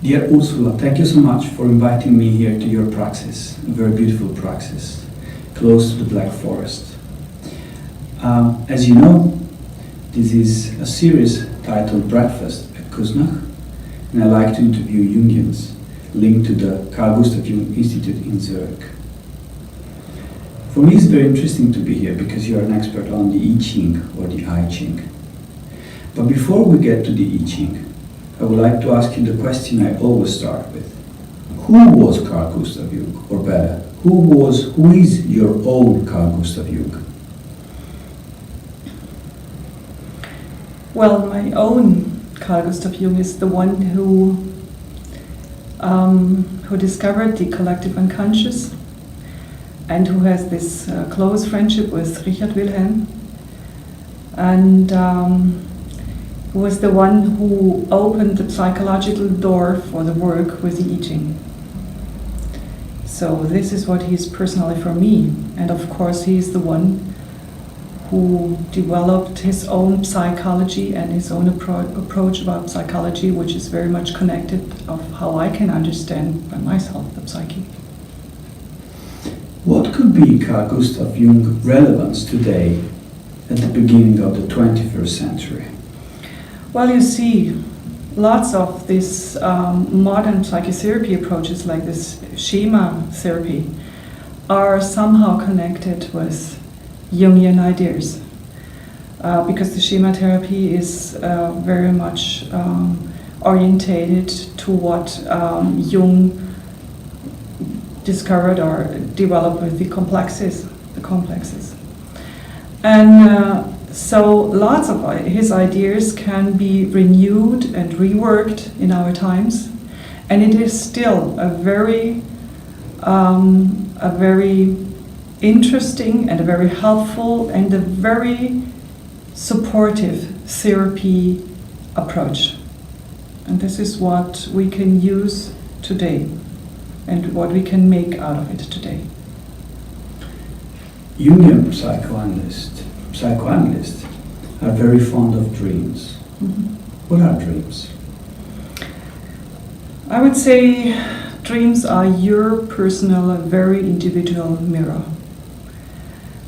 Dear Ursula, thank you so much for inviting me here to your praxis, a very beautiful praxis, close to the Black Forest. As you know, this is a series titled Breakfast at Kuznach, and I like to interview Jungians linked to the Carl Gustav Jung Institute in Zurich. For me, it's very interesting to be here because you are an expert on the CHING or the CHING. But before we get to the CHING, I would like to ask you the question I always start with. Who was Carl Gustav Jung? Or better, who is your own Carl Gustav Jung? Well, my own Carl Gustav Jung is the one who discovered the collective unconscious and who has this close friendship with Richard Wilhelm, and who was the one who opened the psychological door for the work with the I Ching. So this is what he is personally for me, and of course he is the one who developed his own psychology and his own approach about psychology, which is very much connected of how I can understand by myself the psyche. What could be Carl Gustav Jung's relevance today at the beginning of the 21st century? Well, you see, lots of these modern psychotherapy approaches like this schema therapy are somehow connected with Jungian ideas, because the schema therapy is very much orientated to what Jung discovered or developed with the complexes. And so lots of his ideas can be renewed and reworked in our times, and it is still a very interesting and a very helpful and a very supportive therapy approach. And this is what we can use today and what we can make out of it today. Jungian psychoanalysts are very fond of dreams. Mm-hmm. What are dreams? I would say dreams are your personal, very individual mirror.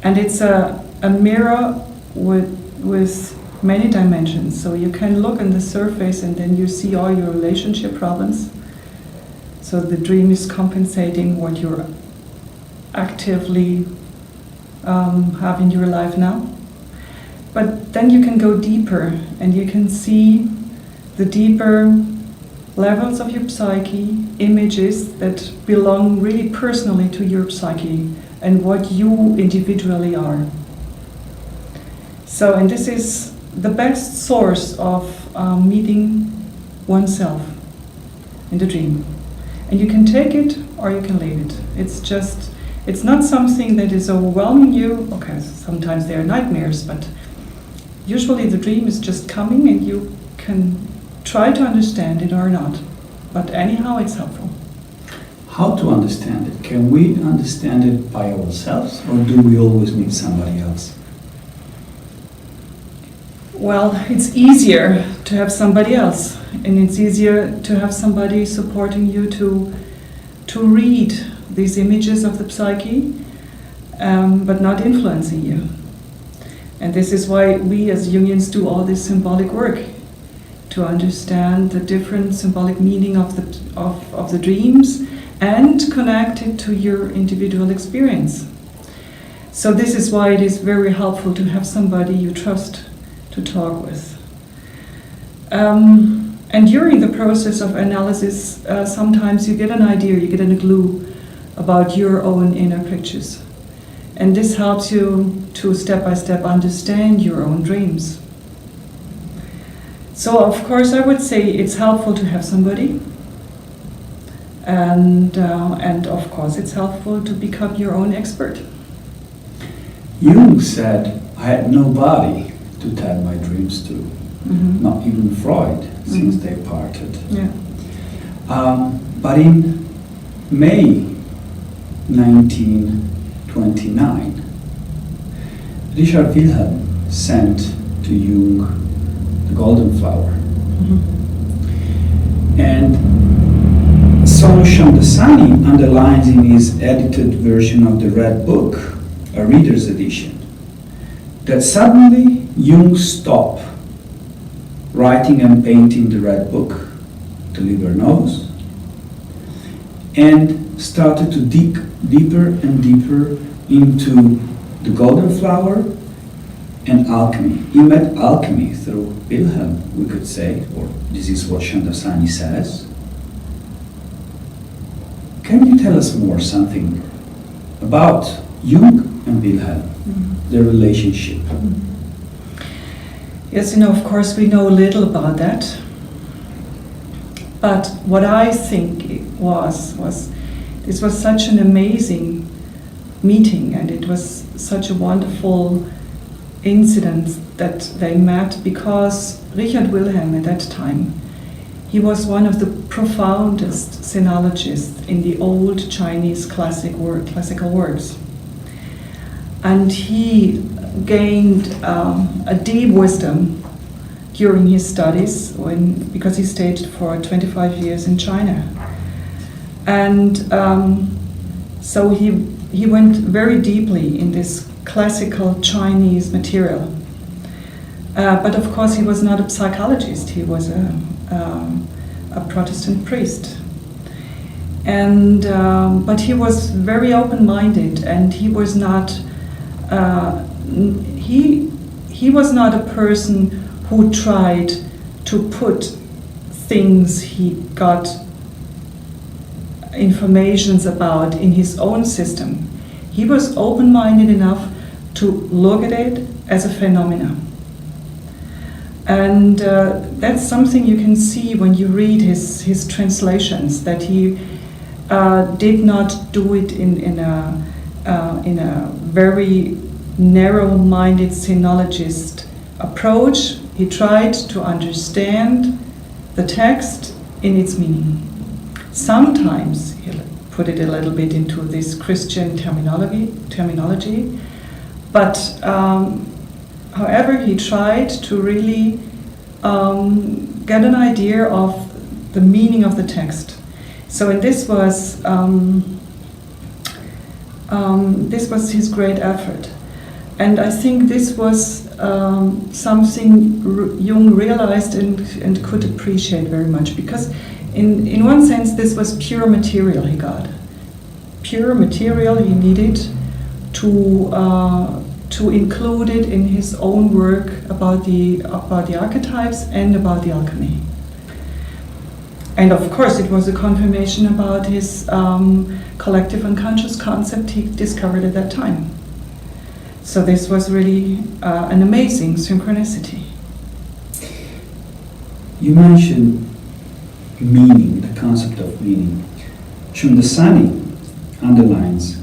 And it's a mirror with many dimensions. So you can look on the surface and then you see all your relationship problems. So the dream is compensating what you're actively have in your life now. But then you can go deeper and you can see the deeper levels of your psyche, images that belong really personally to your psyche and what you individually are. So, and this is the best source of meeting oneself in the dream. And you can take it or you can leave it. It's not something that is overwhelming you. Okay, sometimes they are nightmares, but usually the dream is just coming and you can try to understand it or not. But anyhow, it's helpful. How to understand it? Can we understand it by ourselves, or do we always need somebody else? Well, it's easier to have somebody else, and it's easier to have somebody supporting you to read these images of the psyche, but not influencing you. And this is why we as Jungians do all this symbolic work, to understand the different symbolic meaning of the dreams and connect it to your individual experience. So this is why it is very helpful to have somebody you trust to talk with. And during the process of analysis, sometimes you get an idea, you get a clue about your own inner pictures. And this helps you to step by step understand your own dreams. So of course I would say it's helpful to have somebody, and of course it's helpful to become your own expert. Jung said, I had nobody to tell my dreams to, not even Freud, since they parted. Yeah. But in May 1929, Richard Wilhelm sent to Jung the golden flower. And Osamu Shamdasani underlines in his edited version of the Red Book, a reader's edition, that suddenly Jung stopped writing and painting the Red Book, the Liber Novus, and started to dig deeper and deeper into the Golden Flower and alchemy. He met alchemy through Wilhelm, we could say, or this is what Shamdasani says. Can you tell us more something about Jung and Wilhelm, their relationship? Yes, of course we know little about that. But what I think it was this was such an amazing meeting, and it was such a wonderful incident that they met, because Richard Wilhelm at that time, he was one of the profoundest sinologists in the old Chinese classical works. And he gained a deep wisdom during his studies, because he stayed for 25 years in China. And so he went very deeply in this classical Chinese material. But of course he was not a psychologist, he was a Protestant priest. And but he was very open-minded, and he was not he was not a person who tried to put things he got informations about in his own system. He was open-minded enough to look at it as a phenomenon. And that's something you can see when you read his translations, that he did not do it in a very narrow-minded sinologist approach. He tried to understand the text in its meaning. Sometimes he put it a little bit into this Christian terminology, but however, he tried to really get an idea of the meaning of the text. So, and this was his great effort. And I think this was something Jung realized and could appreciate very much, because in one sense this was pure material he got. Pure material he needed to include it in his own work about the archetypes and about the alchemy. And of course it was a confirmation about his collective unconscious concept he discovered at that time. So this was really an amazing synchronicity. You mentioned meaning, the concept of meaning. Shamdasani underlines,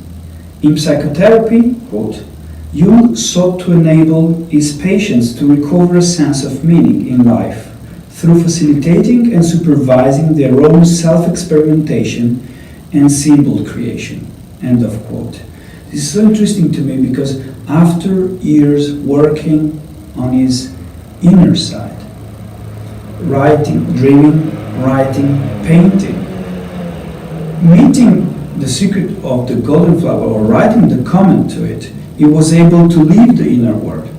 in psychotherapy, quote, Jung sought to enable his patients to recover a sense of meaning in life through facilitating and supervising their own self-experimentation and symbol creation, end of quote. This is so interesting to me because after years working on his inner side, writing, dreaming, writing, painting, meeting the secret of the golden flower or writing the comment to it, he was able to leave the inner world,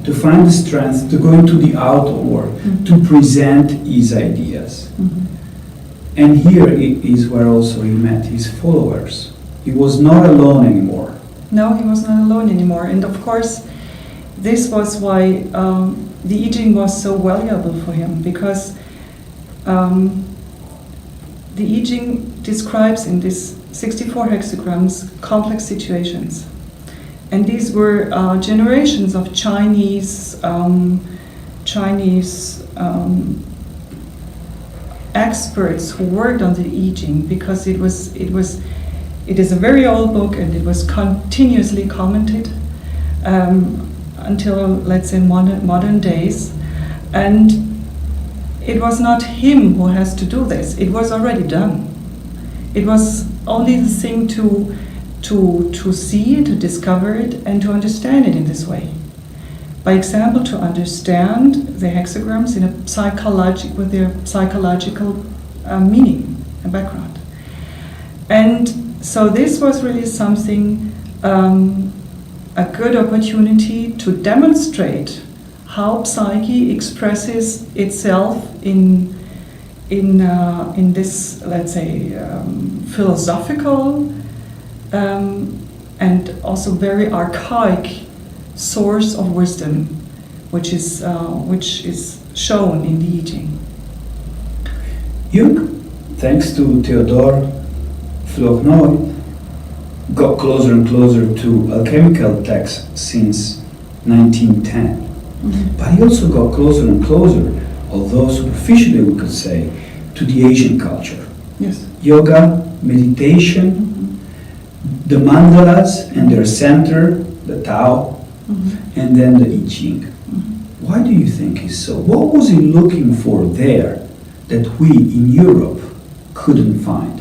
to find the strength to go into the outer world, to present his ideas. And here is where also he met his followers. He was not alone anymore. No, he was not alone anymore. And of course, this was why the I Ching was so valuable for him, because the I Ching describes in these 64 hexagrams complex situations. And these were generations of Chinese experts who worked on the I Ching, because it is a very old book and it was continuously commented until, let's say, modern days. And it was not him who has to do this. It was already done. It was only the thing to see it, to discover it, and to understand it in this way. By example, to understand the hexagrams in a with their psychological meaning and background. And so this was really something, a good opportunity to demonstrate how psyche expresses itself in this, let's say, philosophical and also very archaic source of wisdom, which is shown in the I Ching. Jung, thanks to Theodore Flournoy, got closer and closer to alchemical texts since 1910. Mm-hmm. But he also got closer and closer, although superficially we could say, to the Asian culture. Yes. Yoga, meditation, the mandalas and their center, the Tao, and then the I Ching. Why do you think is so? What was he looking for there that we in Europe couldn't find?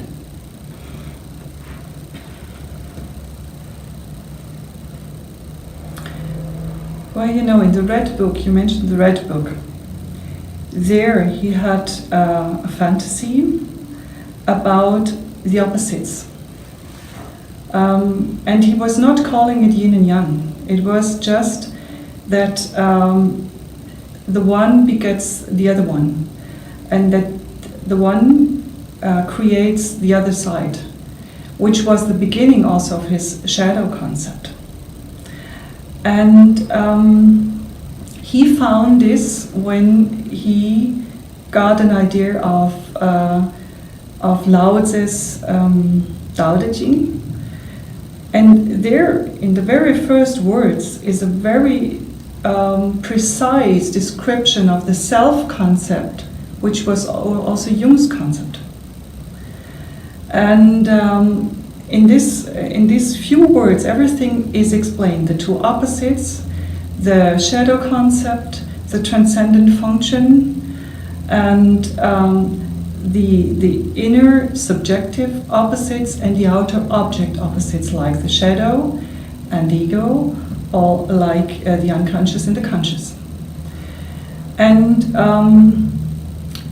Well, you know, in the Red Book, you mentioned the Red Book. There he had a fantasy about the opposites. And he was not calling it yin and yang. It was just that the one begets the other one, and that the one creates the other side, which was the beginning also of his shadow concept. And he found this when he got an idea of Lao Tzu's Tao Te Ching. And there, in the very first words, is a very precise description of the self-concept, which was also Jung's concept. And in these few words, everything is explained: the two opposites, the shadow concept, the transcendent function, and the inner subjective opposites and the outer object opposites, like the shadow and the ego, or like the unconscious and the conscious. And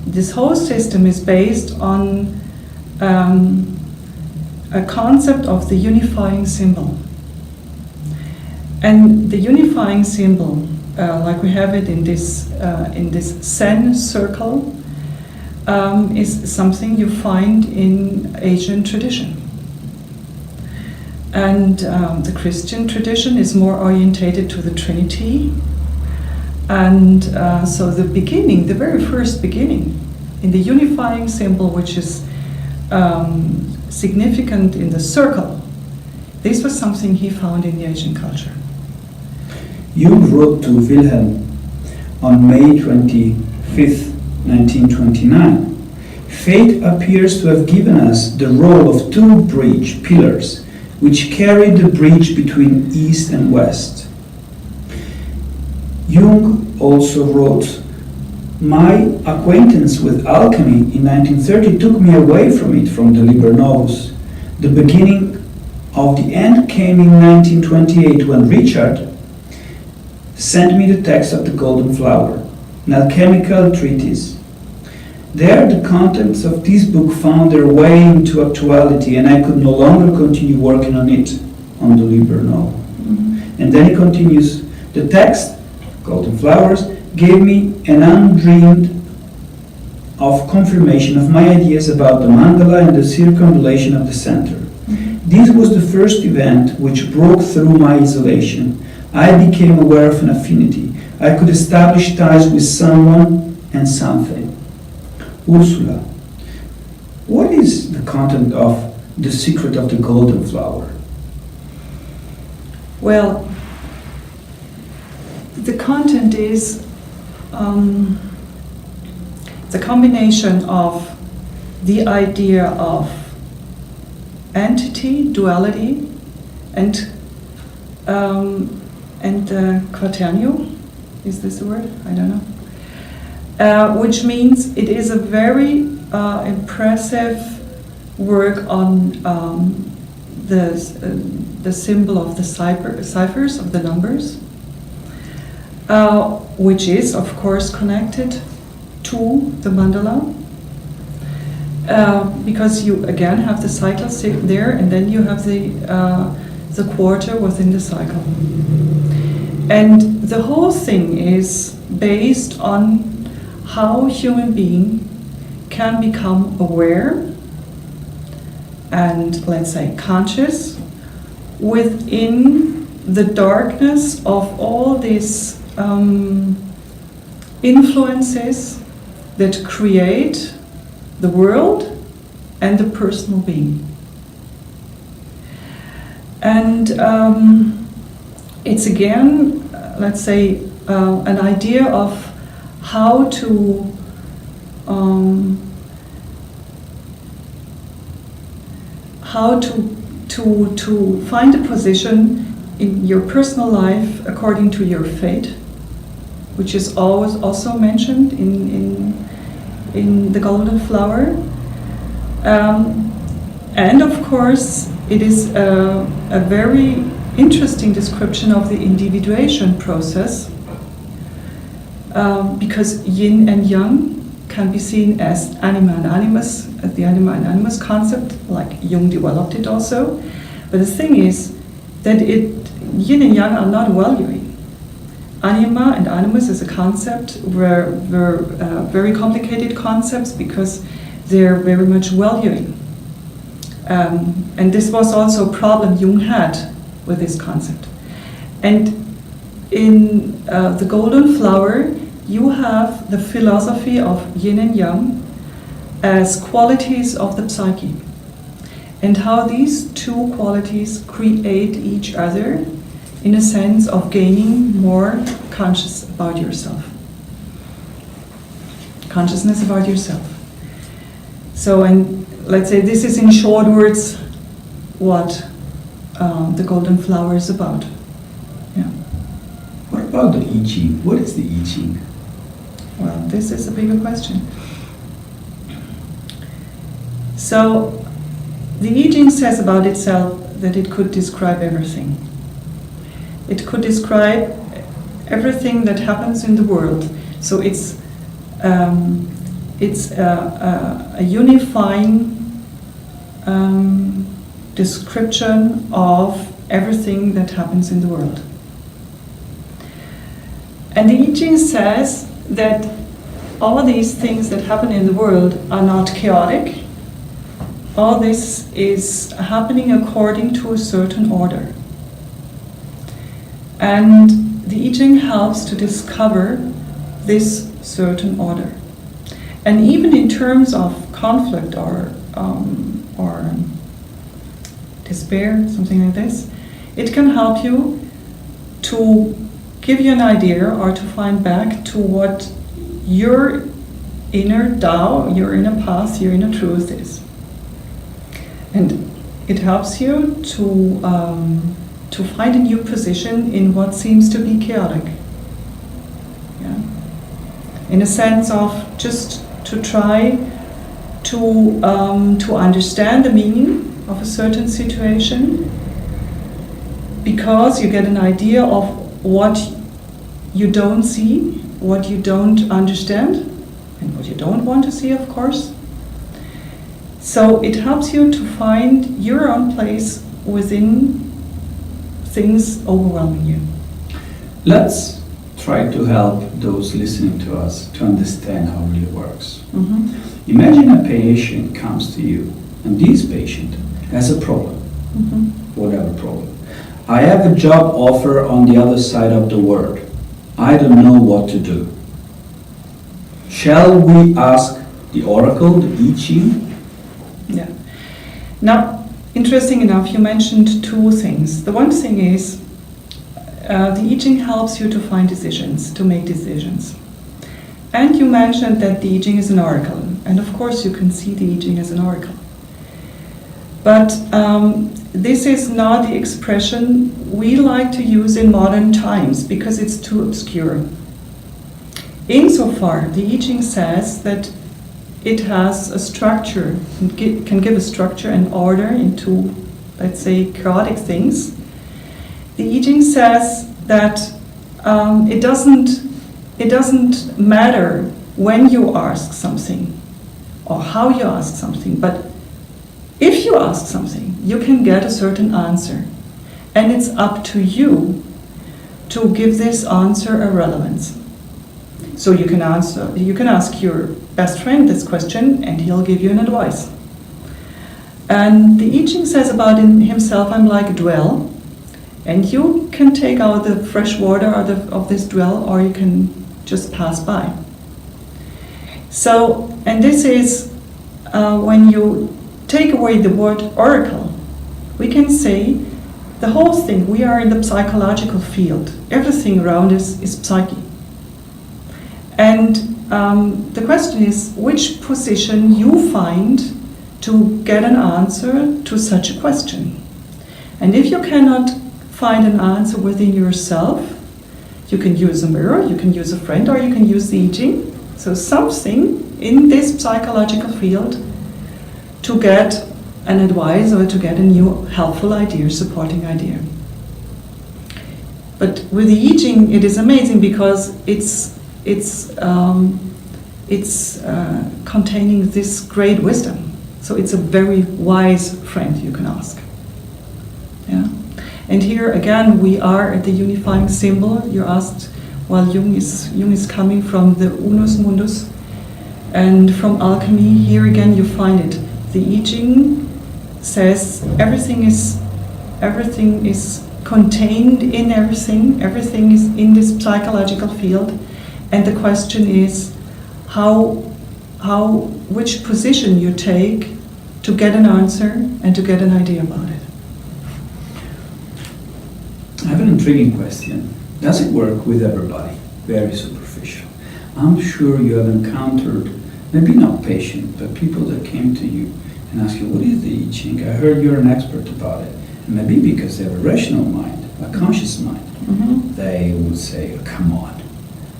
this whole system is based on a concept of the unifying symbol. And the unifying symbol, like we have it in this Zen circle, is something you find in Asian tradition. And the Christian tradition is more orientated to the Trinity. And so the beginning, the very first beginning, in the unifying symbol, which is significant in the circle, this was something he found in the Asian culture. Jung wrote to Wilhelm on May 25th, 1929, "Fate appears to have given us the role of two bridge pillars which carry the bridge between East and West." Jung also wrote, "My acquaintance with alchemy in 1930 took me away from it, from the Liber Novus. The beginning of the end came in 1928 when Richard sent me the text of the Golden Flower, an alchemical treatise. There the contents of this book found their way into actuality, and I could no longer continue working on it, on the Liber Novus." And then he continues, "The text, Golden Flowers, gave me an undreamed of confirmation of my ideas about the mandala and the circumambulation of the center. This was the first event which broke through my isolation. I became aware of an affinity. I could establish ties with someone and something." Ursula, what is the content of The Secret of the Golden Flower? Well, the content is the combination of the idea of entity, duality, and quaternio. Is this the word? I don't know. Which means it is a very impressive work on the symbol of the ciphers of the numbers, which is of course connected to the mandala. because you again have the cycle there, and then you have the quarter within the cycle. And the whole thing is based on how human being can become aware and, let's say, conscious within the darkness of all these influences that create the world and the personal being. And it's again, let's say, an idea of how to find a position in your personal life according to your fate, which is always also mentioned in the Golden Flower. And of course, it is a very interesting description of the individuation process, because yin and yang can be seen as anima and animus, the anima and animus concept, like Jung developed it also. But the thing is that yin and yang are not valuing. Anima and animus is a concept were very complicated concepts because they're very much valuing. And this was also a problem Jung had with this concept. And in the Golden Flower, you have the philosophy of yin and yang as qualities of the psyche, and how these two qualities create each other in a sense of gaining more consciousness about yourself. So, and let's say this is in short words what the Golden Flower is about. Yeah. What about the I Ching? What is the I Ching? Well, this is a bigger question. So, the I Ching says about itself that it could describe everything. It could describe everything that happens in the world. So it's a unifying description of everything that happens in the world. And the I Ching says that all these things that happen in the world are not chaotic. All this is happening according to a certain order. And the I Ching helps to discover this certain order. And even in terms of conflict or despair, something like this, it can help you to give you an idea or to find back to what your inner Tao, your inner path, your inner truth is. And it helps you to find a new position in what seems to be chaotic. Yeah? In a sense of just to try to understand the meaning of a certain situation, because you get an idea of what you don't see, what you don't understand, and what you don't want to see, of course. So it helps you to find your own place within things overwhelming you. Let's try to help those listening to us to understand how it really works. Mm-hmm. Imagine a patient comes to you, and this patient has a problem, Mm-hmm. whatever problem. I have a job offer on the other side of the world. I don't know what to do. Shall we ask the oracle, the I Ching? Yeah. Now, interesting enough, you mentioned two things. The one thing is the I Ching helps you to find decisions, to make decisions. And you mentioned that the I Ching is an oracle. And of course you can see the I Ching as an oracle. But this is not the expression we like to use in modern times because it's too obscure. Insofar, the I Ching says that it has a structure, can give a structure and order into, let's say, chaotic things. The I Ching says that it doesn't matter when you ask something or how you ask something, but if you ask something, you can get a certain answer. And it's up to you to give this answer a relevance. So you can ask your best friend this question and he'll give you an advice. And the I Ching says about himself, I'm like a dwell, and you can take out the fresh water out of this dwell, or you can just pass by. So, and this is when you take away the word oracle, we can say the whole thing, we are in the psychological field. Everything around us is psyche. And the question is which position you find to get an answer to such a question. And if you cannot find an answer within yourself, you can use a mirror, you can use a friend, or you can use the I Ching. So something in this psychological field to get an advice or to get a new helpful idea, supporting idea. But with the I Ching, it is amazing because it's containing this great wisdom. So it's a very wise friend you can ask. Yeah. And here again, we are at the unifying symbol. You asked, well, Jung is coming from the unus mundus and from alchemy. Here again, you find it. The I Ching says everything is contained in everything. Everything is in this psychological field, and the question is which position you take to get an answer and to get an idea about it. I have an intriguing question. Does it work with everybody? Very superficial. I'm sure you have encountered, maybe not patients, but people that came to you and ask you, what is the I Ching? I heard you're an expert about it. And maybe because they have a rational mind, a conscious mind, they would say, oh, come on,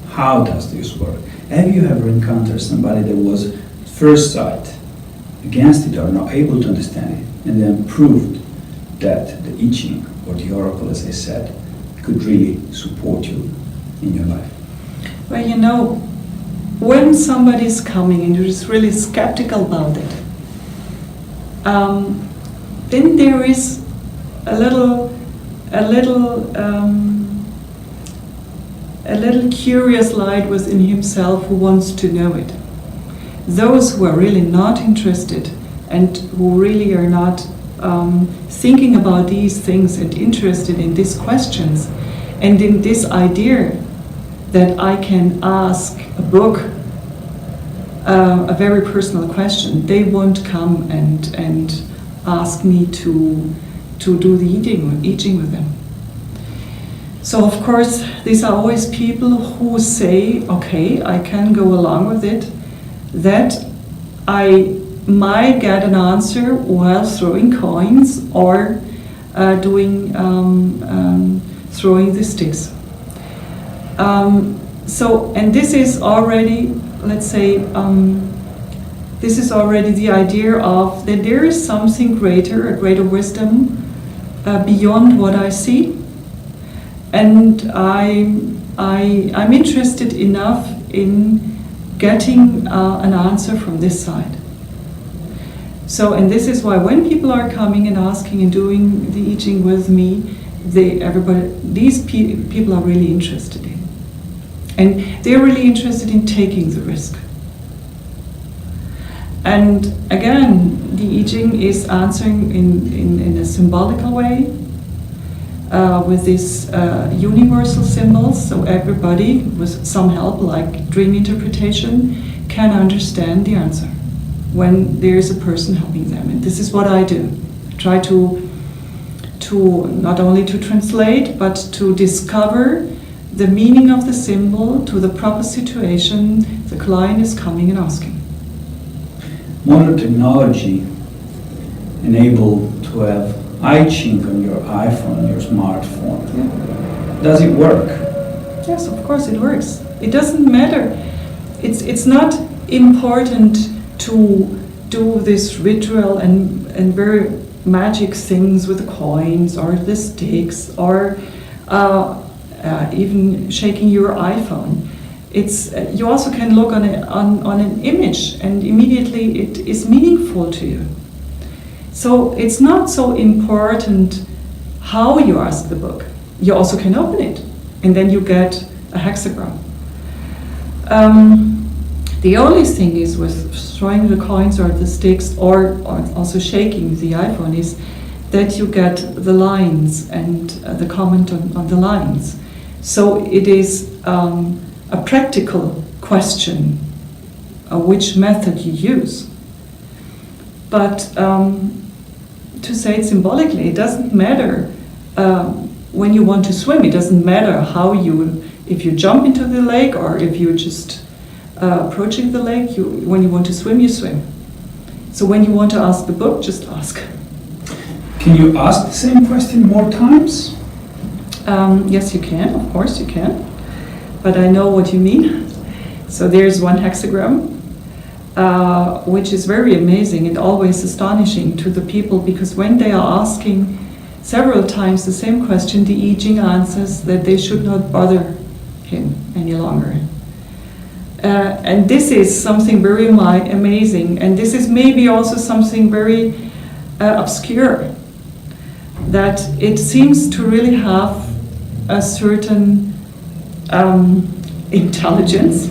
how does this work? Have you ever encountered somebody that was first sight against it or not able to understand it, and then proved that the I Ching or the oracle, as I said, could really support you in your life? Well, you know, when somebody is coming and is really skeptical about it, then there is a little curious light within himself who wants to know it. Those who are really not interested and who really are not thinking about these things and interested in these questions and in this idea that I can ask a book a very personal question, they won't come and ask me to do the I Ching with them. So of course, these are always people who say, okay, I can go along with it, that I might get an answer while throwing coins or throwing the sticks. And this is already, let's say, this is already the idea of that there is something greater, a greater wisdom beyond what I see, and I'm interested enough in getting an answer from this side. So, and this is why when people are coming and asking and doing the I Ching with me, these people are really interested in. And they're really interested in taking the risk. And again, the I Ching is answering in a symbolical way with these universal symbols, so everybody with some help, like dream interpretation, can understand the answer when there is a person helping them. And this is what I do. I try to not only to translate, but to discover the meaning of the symbol to the proper situation the client is coming and asking. Modern technology enabled to have I Ching on your iPhone, your smartphone. Yeah. Does it work? Yes, of course it works. It doesn't matter. It's not important to do this ritual and very magic things with the coins or the sticks or even shaking your iPhone. It's you also can look on an image, and immediately it is meaningful to you. So it's not so important how you ask the book. You also can open it, and then you get a hexagram. The only thing is with throwing the coins or the sticks, or also shaking the iPhone, is that you get the lines and the comment on the lines. So it is a practical question which method you use. But to say it symbolically, it doesn't matter when you want to swim. It doesn't matter if you jump into the lake or if you're just approaching the lake. When you want to swim, you swim. So when you want to ask the book, just ask. Can you ask the same question more times? Yes, you can. Of course, you can. But I know what you mean. So there's one hexagram, which is very amazing and always astonishing to the people, because when they are asking several times the same question, the I Ching answers that they should not bother him any longer. And this is something very amazing, and this is maybe also something very obscure, that it seems to really have a certain intelligence,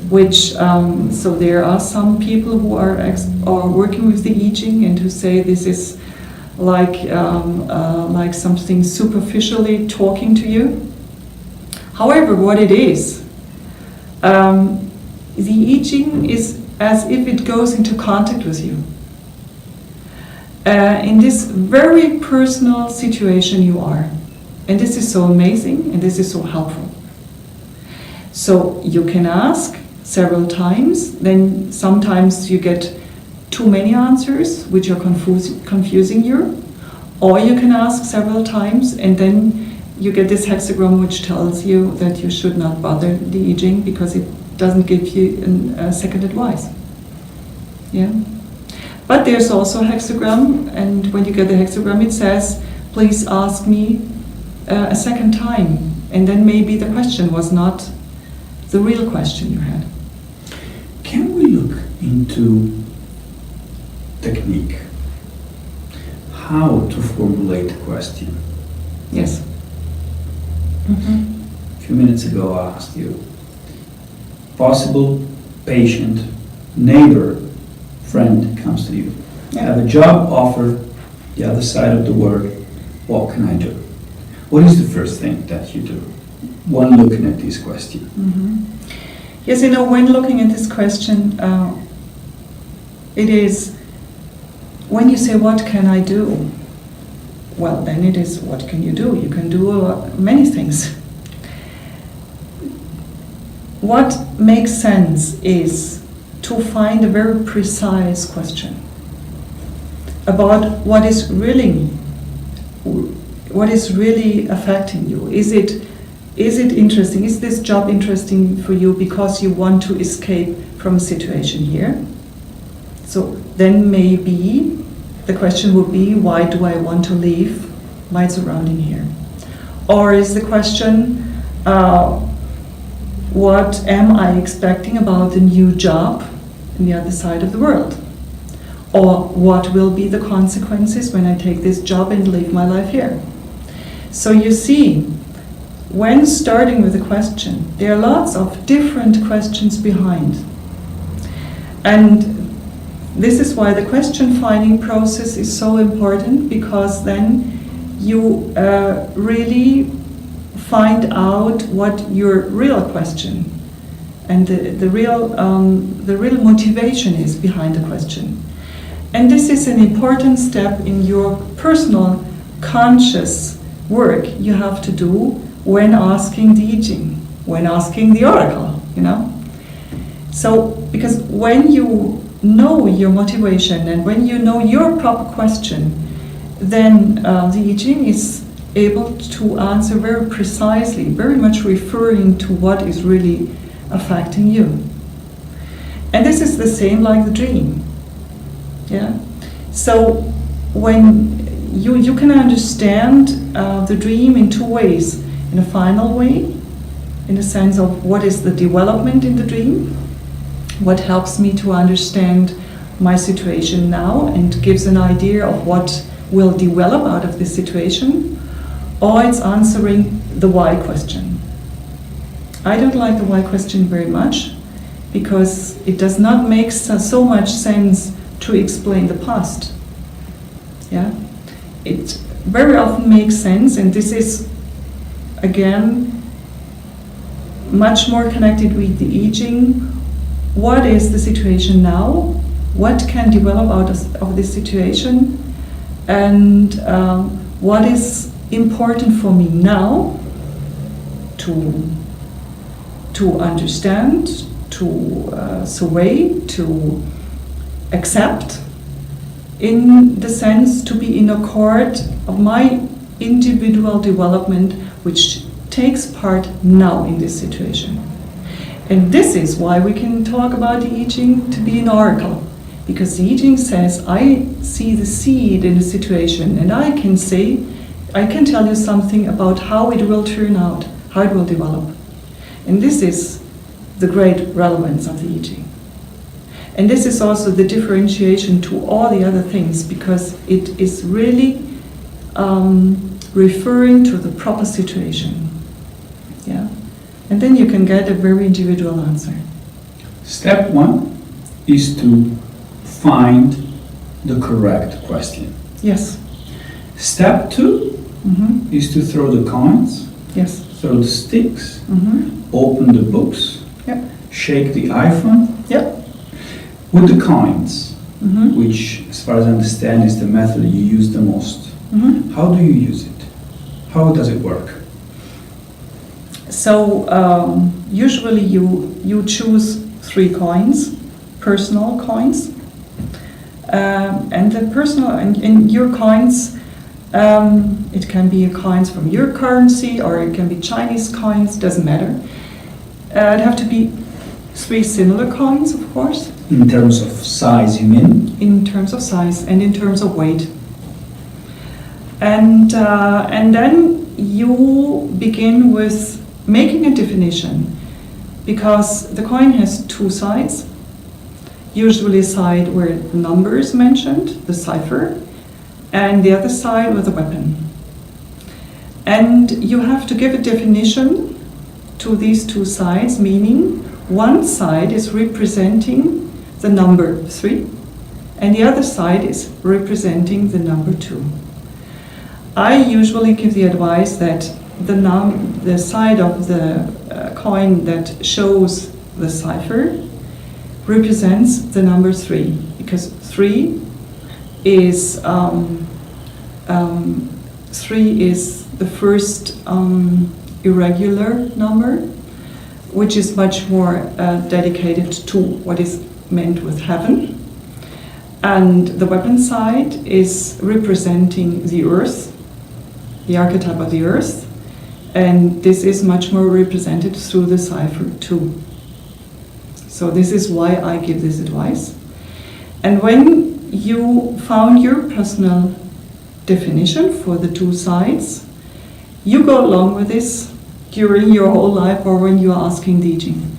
which so there are some people who are working with the I Ching and who say this is like something superficially talking to you. However, what it is, the I Ching is as if it goes into contact with you. In this very personal situation you are. And this is so amazing, and this is so helpful. So you can ask several times, then sometimes you get too many answers, which are confusing you, or you can ask several times, and then you get this hexagram which tells you that you should not bother the I Ching because it doesn't give you a second advice. Yeah. But there's also a hexagram, and when you get the hexagram, it says, please ask me a second time, and then maybe the question was not the real question you had. Can we look into technique? How to formulate a question? Yes. Mm-hmm. A few minutes ago I asked you, possible patient, neighbor, friend comes to you. Yeah. I have a job offer, the other side of the world, what can I do? What is the first thing that you do when looking at this question? Mm-hmm. Yes, when looking at this question, it is, when you say, what can I do? Well, then it is, what can you do? You can do many things. What makes sense is to find a very precise question about what is really affecting you. Is it interesting? Is this job interesting for you because you want to escape from a situation here? So then maybe the question would be, why do I want to leave my surrounding here? Or is the question, what am I expecting about the new job on the other side of the world? Or what will be the consequences when I take this job and live my life here? So you see, when starting with a question, there are lots of different questions behind. And this is why the question finding process is so important, because then you really find out what your real question and the real motivation is behind the question. And this is an important step in your personal conscious work you have to do when asking the I Ching, when asking the oracle, So, because when you know your motivation and when you know your proper question, then the I Ching is able to answer very precisely, very much referring to what is really affecting you. And this is the same like the dream. Yeah. So when you can understand the dream in two ways. In a final way, in the sense of what is the development in the dream, what helps me to understand my situation now and gives an idea of what will develop out of this situation, or it's answering the why question. I don't like the why question very much because it does not make so much sense to explain the past. Yeah, it very often makes sense, and this is again much more connected with the I Ching. What is the situation now? What can develop out of this situation? And what is important for me now to understand, to survey, to accept, in the sense to be in accord of my individual development, which takes part now in this situation. And this is why we can talk about the I Ching to be an oracle, because the I Ching says, I see the seed in a situation, and I can tell you something about how it will turn out, how it will develop. And this is the great relevance of the I Ching. And this is also the differentiation to all the other things, because it is really referring to the proper situation. Yeah? And then you can get a very individual answer. Step 1 is to find the correct question. Yes. Step 2 is to throw the coins, yes, throw the sticks, open the books, yep, shake the iPhone. yep, With the coins, which, as far as I understand, is the method you use the most. How do you use it? How does it work? So usually you choose 3 coins, personal coins, and the personal in your coins, it can be coins from your currency or it can be Chinese coins, doesn't matter. It have to be 3 similar coins, of course. In terms of size, you mean? In terms of size and in terms of weight. And then you begin with making a definition, because the coin has 2 sides. Usually a side where the number is mentioned, the cipher, and the other side with a weapon. And you have to give a definition to these 2 sides, meaning one side is representing the number 3, and the other side is representing the number 2. I usually give the advice that the side of the coin that shows the cipher represents the number 3, because 3 is 3 is the first irregular number, which is much more dedicated to what is meant with heaven. And the weapon side is representing the earth, the archetype of the earth, and this is much more represented through the cipher too. So this is why I give this advice. And when you found your personal definition for the 2 sides, you go along with this during your whole life or when you are asking the I Ching.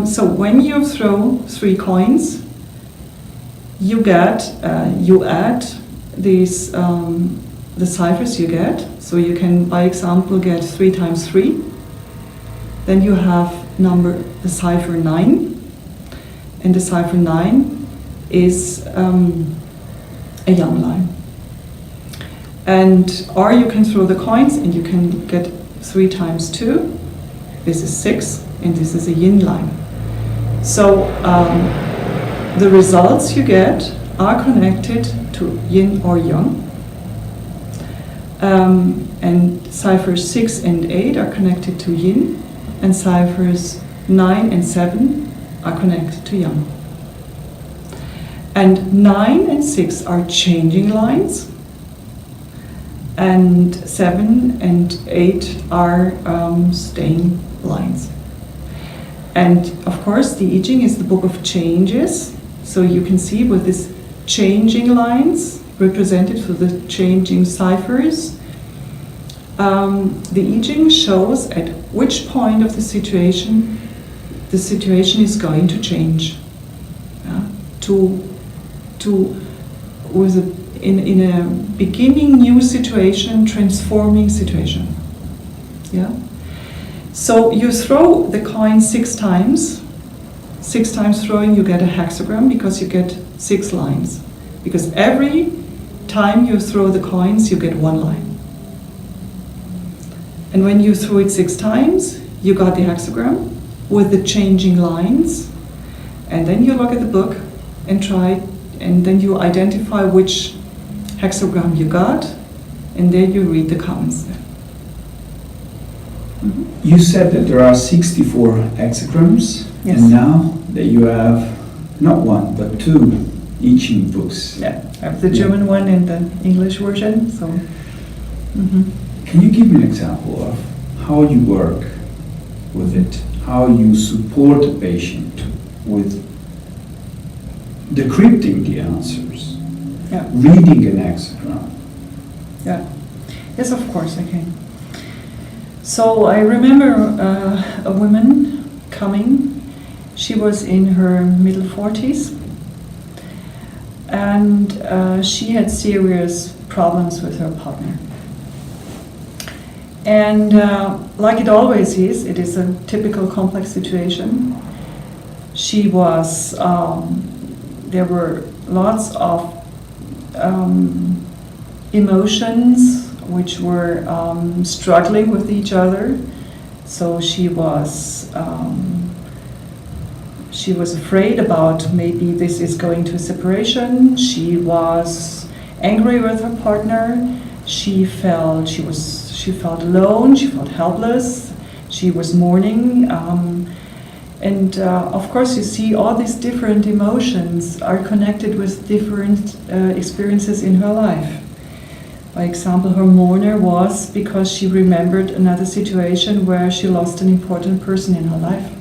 So when you throw 3 coins, you add these the ciphers you get. So you can, by example, get 3 times 3. Then you have the cipher 9, and the cipher 9 is a Yang line. Or you can throw the coins and you can get 3 times 2. This is 6, and this is a Yin line. So the results you get are connected to Yin or Yang. And ciphers 6 and 8 are connected to Yin, and ciphers 9 and 7 are connected to Yang. And 9 and 6 are changing lines, and 7 and 8 are staying lines. And of course, the I Ching is the book of changes, so you can see with these changing lines represented through the changing ciphers, the I Ching shows at which point of the situation is going to change. In a beginning new situation, transforming situation. Yeah. So you throw the coin 6 times. 6 times throwing, you get a hexagram because you get 6 lines. Because every time you throw the coins, you get 1 line. And when you throw it 6 times, you got the hexagram with the changing lines. And then you look at the book and try, and then you identify which hexagram you got, and then you read the comments there. Mm-hmm. You said that there are 64 hexagrams, Yes. and now that you have not 1 but 2 I Ching books. Yeah, I have the German one and the English version. So, Can you give me an example of how you work with it, how you support the patient with decrypting the answers, Yeah. reading an hexagram? Yeah. Yes, of course I can. So I remember a woman coming. She was in her middle 40s, and she had serious problems with her partner. And like it always is, it is a typical complex situation. She was, there were lots of emotions which were struggling with each other. So she was afraid about maybe this is going to a separation. She was angry with her partner. She felt alone. She felt helpless. She was mourning. And of course, you see all these different emotions are connected with different experiences in her life. By example, her mourner was because she remembered another situation where she lost an important person in her life.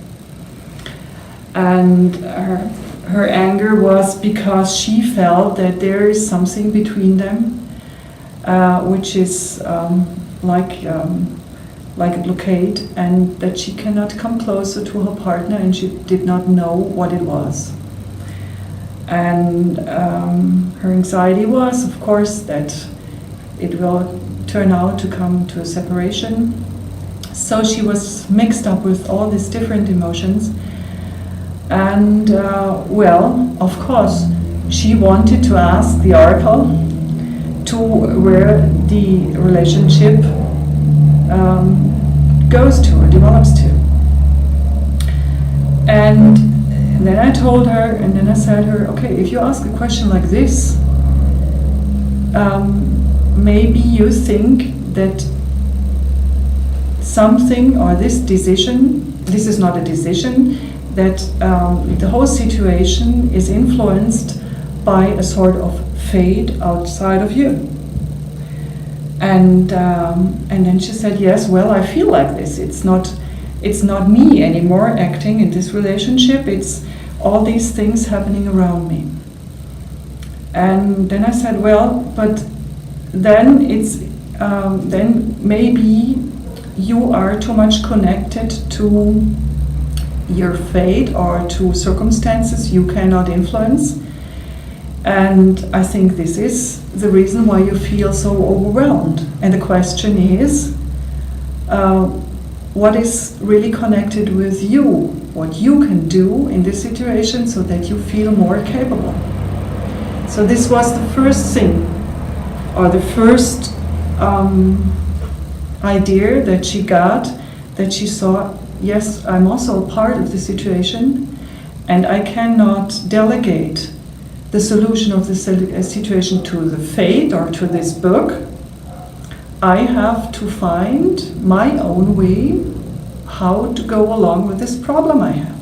And her anger was because she felt that there is something between them, which is like a blockade, and that she cannot come closer to her partner, and she did not know what it was. And her anxiety was, of course, that it will turn out to come to a separation. So she was mixed up with all these different emotions. And well, of course, she wanted to ask the oracle to where the relationship goes to or develops to. And then I told her, and then I said to her, okay, if you ask a question like this, maybe you think that something or this decision, this is not a decision, that the whole situation is influenced by a sort of fate outside of you. And then she said, yes, well, I feel like this. It's not me anymore acting in this relationship. It's all these things happening around me. And then I said, well, but then then maybe you are too much connected to your fate or to circumstances you cannot influence. And I think this is the reason why you feel so overwhelmed. And the question is, what is really connected with you? What you can do in this situation so that you feel more capable. So this was the first thing, or the first idea that she got, that she saw, yes, I'm also a part of the situation, and I cannot delegate the solution of the situation to the fate or to this book. I have to find my own way how to go along with this problem I have.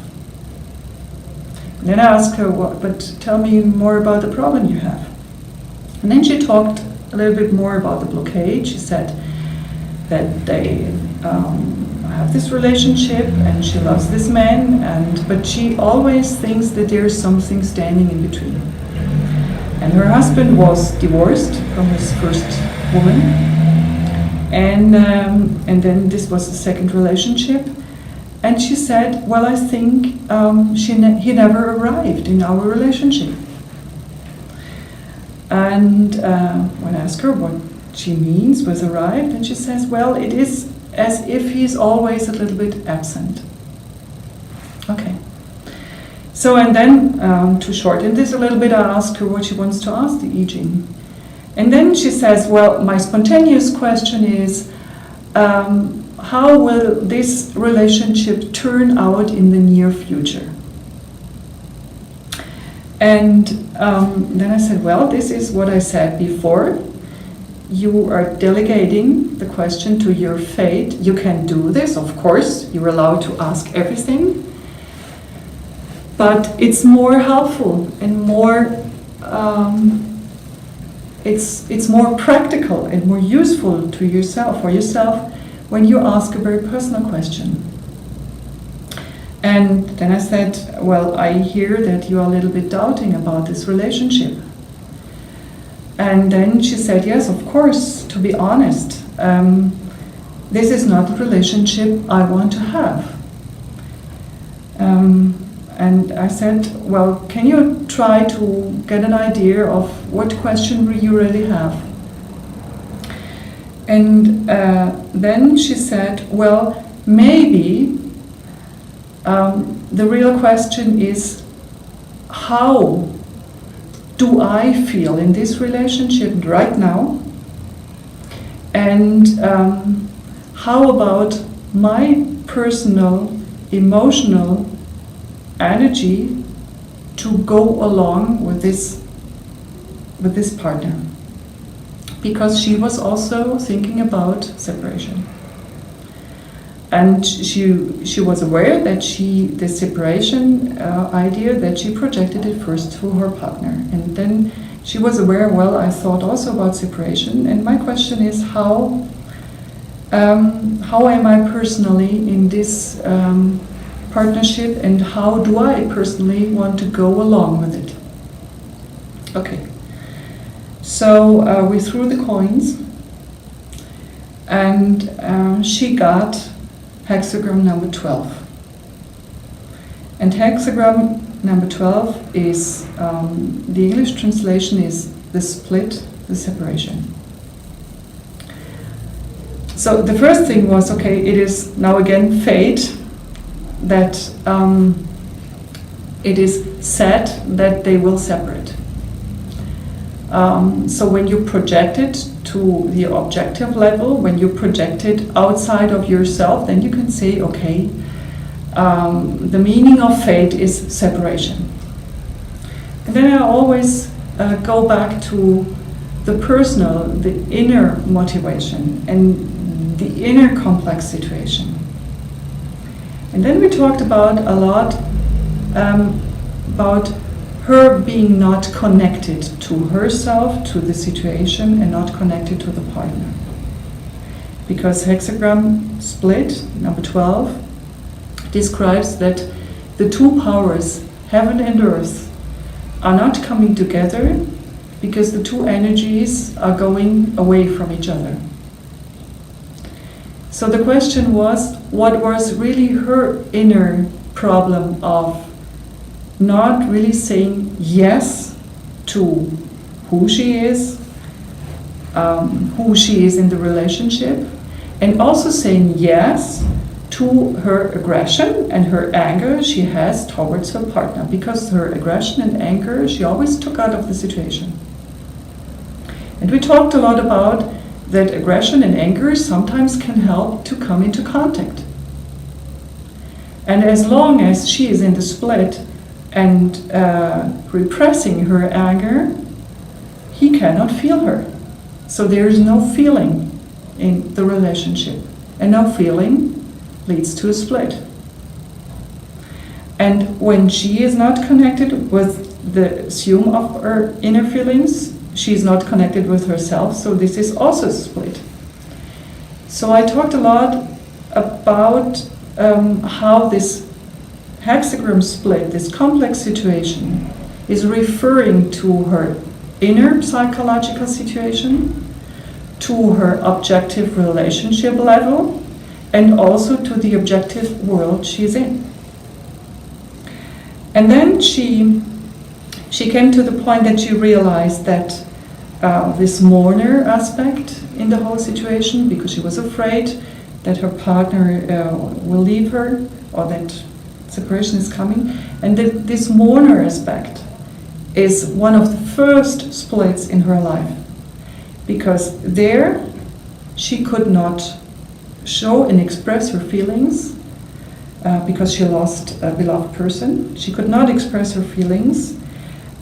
And then I asked her, but tell me more about the problem you have. And then she talked a little bit more about the blockade. She said that they have this relationship and she loves this man, but she always thinks that there's something standing in between. And her husband was divorced from his first woman, And then this was the second relationship. And she said, well, I think he never arrived in our relationship. And when I asked her what she means with arrived, and she says, well, it is as if he's always a little bit absent. Okay. So, and then to shorten this a little bit, I asked her what she wants to ask the I Ching. And then she says, well, my spontaneous question is, how will this relationship turn out in the near future? And then I said, well, this is what I said before. You are delegating the question to your fate. You can do this, of course. You're allowed to ask everything. But it's more helpful and more, it's more practical and more useful to yourself, for yourself, when you ask a very personal question. And then I said, well, I hear that you are a little bit doubting about this relationship. And then she said, yes, of course, to be honest, this is not the relationship I want to have. And I said, well, can you try to get an idea of what question you really have? And then she said, well, maybe the real question is, how do I feel in this relationship right now? And how about my personal, emotional energy to go along with this partner? Because she was also thinking about separation. And she was aware that the separation idea, that she projected it first to her partner. And then she was aware, well, I thought also about separation. And my question is, how am I personally in this partnership, and how do I personally want to go along with it? Okay. So we threw the coins, and she got hexagram number 12. And hexagram number 12 is, the English translation is the split, the separation. So the first thing was, okay, it is now again fate that it is said that they will separate. So when you project it to the objective level, when you project it outside of yourself, then you can say, okay, the meaning of fate is separation. And then I always go back to the personal, the inner motivation and the inner complex situation. And then we talked about a lot about her being not connected to herself, to the situation, and not connected to the partner. Because hexagram split, number 12, describes that the two powers, heaven and earth, are not coming together because the two energies are going away from each other. So the question was, what was really her inner problem of not really saying yes to who she is in the relationship, and also saying yes to her aggression and her anger she has towards her partner, because her aggression and anger she always took out of the situation. And we talked a lot about that aggression and anger sometimes can help to come into contact. And as long as she is in the split and repressing her anger, he cannot feel her. So there is no feeling in the relationship, and no feeling leads to a split. And when she is not connected with the assume of her inner feelings, she is not connected with herself, so this is also a split. So I talked a lot about how this hexagram split, this complex situation, is referring to her inner psychological situation, to her objective relationship level and also to the objective world she's in. And then she came to the point that she realized that this mourner aspect in the whole situation, because she was afraid that her partner will leave her or that separation is coming, and that this mourner aspect is one of the first splits in her life, because there she could not show and express her feelings because she lost a beloved person. She could not express her feelings,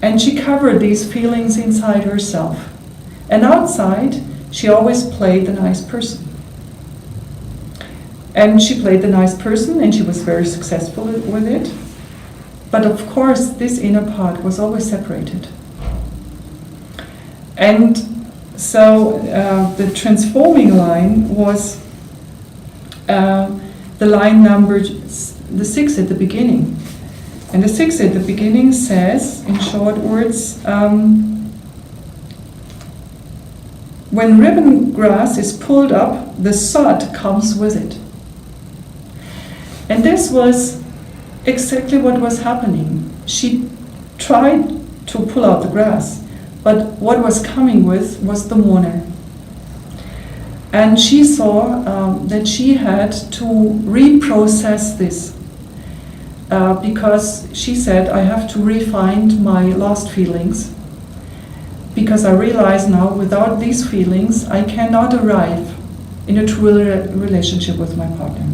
and she covered these feelings inside herself. And outside, she always played the nice person. And she played the nice person, and she was very successful with it. But of course, this inner part was always separated. And so the transforming line was the line number the 6 at the beginning. And the 6 at the beginning says, in short words, when ribbon grass is pulled up, the sod comes with it. And this was exactly what was happening. She tried to pull out the grass, but what was coming with was the mourner. And she saw that she had to reprocess this because she said, I have to refine my lost feelings, because I realize now without these feelings I cannot arrive in a true relationship with my partner.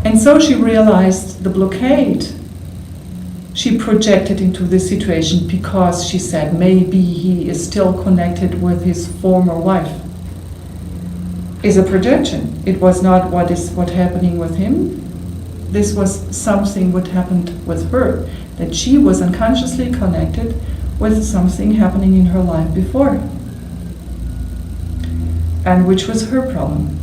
And so she realized the blockade she projected into this situation, because she said maybe he is still connected with his former wife, is a projection. It was not what happening with him. This was something what happened with her, that she was unconsciously connected with something happening in her life before, and which was her problem.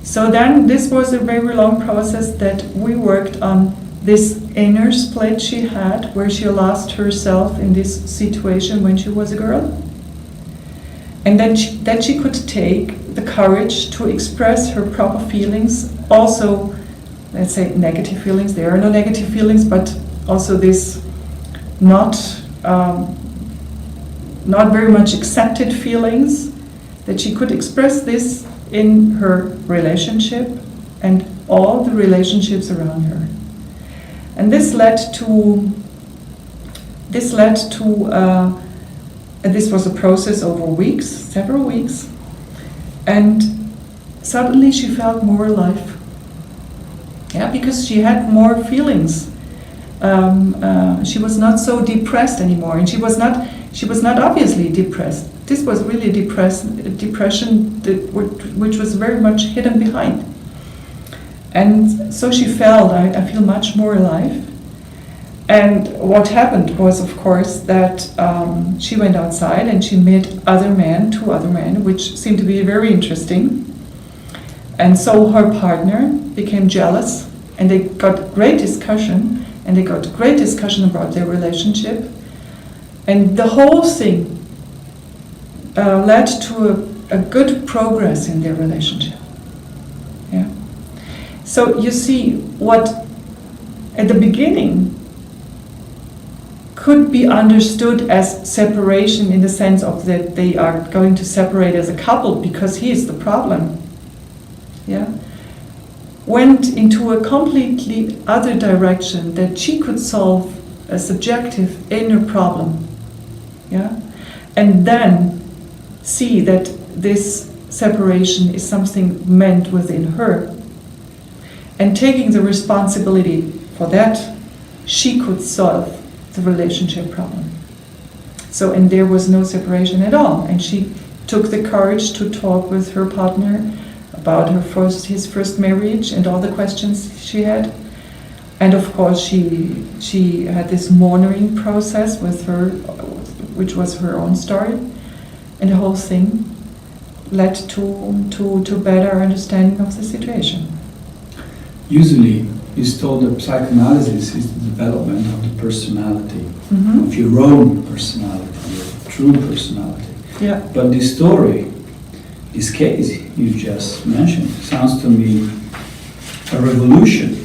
So then this was a very long process that we worked on this inner split she had, where she lost herself in this situation when she was a girl. And then that she could take the courage to express her proper feelings, also, let's say, negative feelings. There are no negative feelings, but also this not very much accepted feelings, that she could express this in her relationship and all the relationships around her. And this was a process over weeks, several weeks, and suddenly she felt more alive. Yeah, because she had more feelings. She was not so depressed anymore, and she was not obviously depressed. This was really depression which was very much hidden behind. And so she felt, I feel much more alive. And what happened was, of course, that she went outside and she met two other men, which seemed to be very interesting. And so her partner became jealous, and they got great discussion, about their relationship. And the whole thing led to a good progress in their relationship. Yeah. So you see, what at the beginning could be understood as separation, in the sense of that they are going to separate as a couple because he is the problem, yeah, went into a completely other direction, that she could solve a subjective inner problem, yeah, and then see that this separation is something meant within her, and taking the responsibility for that, she could solve the relationship problem. So, and there was no separation at all, and she took the courage to talk with her partner about his first marriage and all the questions she had. And of course she had this mourning process with her, which was her own story, and the whole thing led to better understanding of the situation. Usually it's told that psychoanalysis is the development of the personality, Mm-hmm. of your own personality, your true personality. Yeah. But this story, this case you just mentioned, sounds to me a revolution.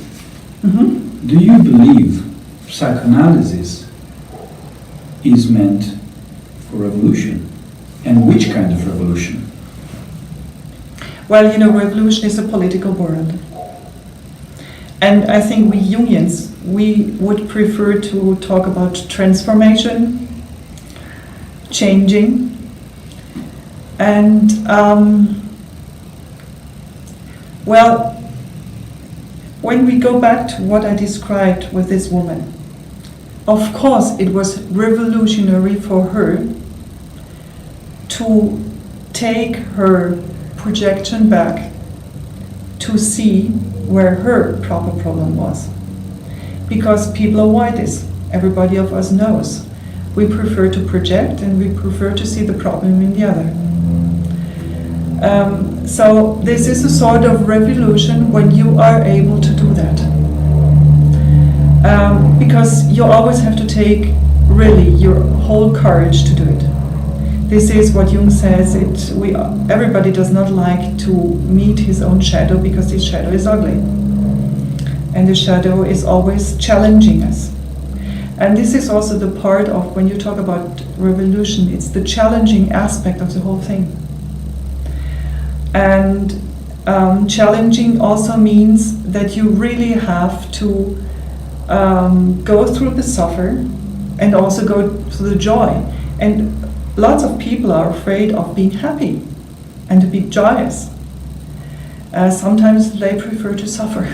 Mm-hmm. Do you believe psychoanalysis is meant for revolution? And which kind of revolution? Well, revolution is a political word. And I think we Jungians, we would prefer to talk about transformation, changing, and well, when we go back to what I described with this woman, of course it was revolutionary for her to take her projection back to see where her proper problem was. Because people avoid this. Everybody of us knows. We prefer to project and we prefer to see the problem in the other. So this is a sort of revolution when you are able to do that. Because you always have to take really your whole courage to do it. This is what Jung says, everybody does not like to meet his own shadow because his shadow is ugly. And the shadow is always challenging us. And this is also the part of, when you talk about revolution, it's the challenging aspect of the whole thing. And challenging also means that you really have to go through the suffer and also go through the joy. And lots of people are afraid of being happy and to be joyous. Sometimes they prefer to suffer.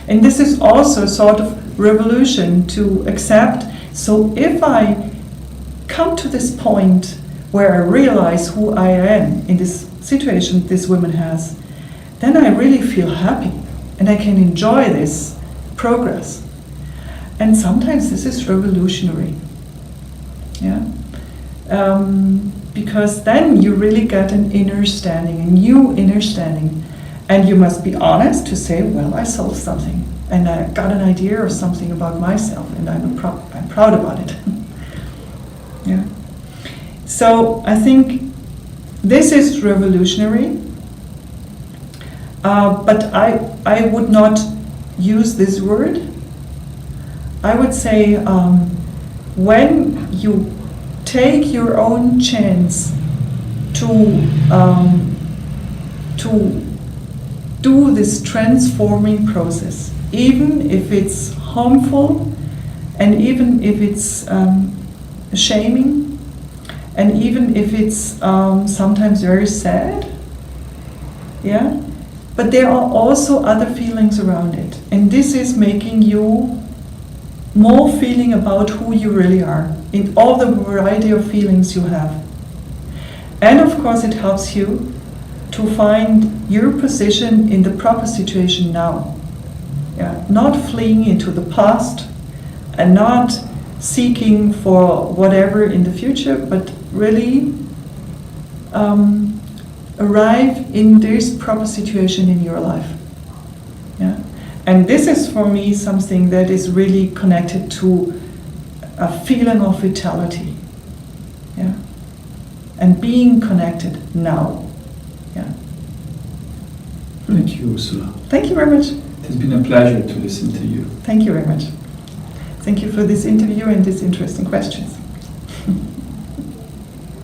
And this is also a sort of revolution to accept. So if I come to this point where I realize who I am in this situation this woman has, then I really feel happy and I can enjoy this progress. And sometimes this is revolutionary. Yeah. Because then you really get an inner standing, a new inner standing. And you must be honest to say, well, I solved something. And I got an idea or something about myself, and I'm proud about it. Yeah. So I think this is revolutionary. But I would not use this word. I would say when you take your own chance to do this transforming process, even if it's harmful, and even if it's shaming, and even if it's sometimes very sad, yeah. But there are also other feelings around it, and this is making you more feeling about who you really are in all the variety of feelings you have. And of course it helps you to find your position in the proper situation now. Yeah. Not fleeing into the past and not seeking for whatever in the future, but really arrive in this proper situation in your life. Yeah. And this is for me something that is really connected to a feeling of vitality. Yeah. And being connected now. Yeah. Thank you, Ursula. Thank you very much. It has been a pleasure to listen to you. Thank you very much. Thank you for this interview and these interesting questions.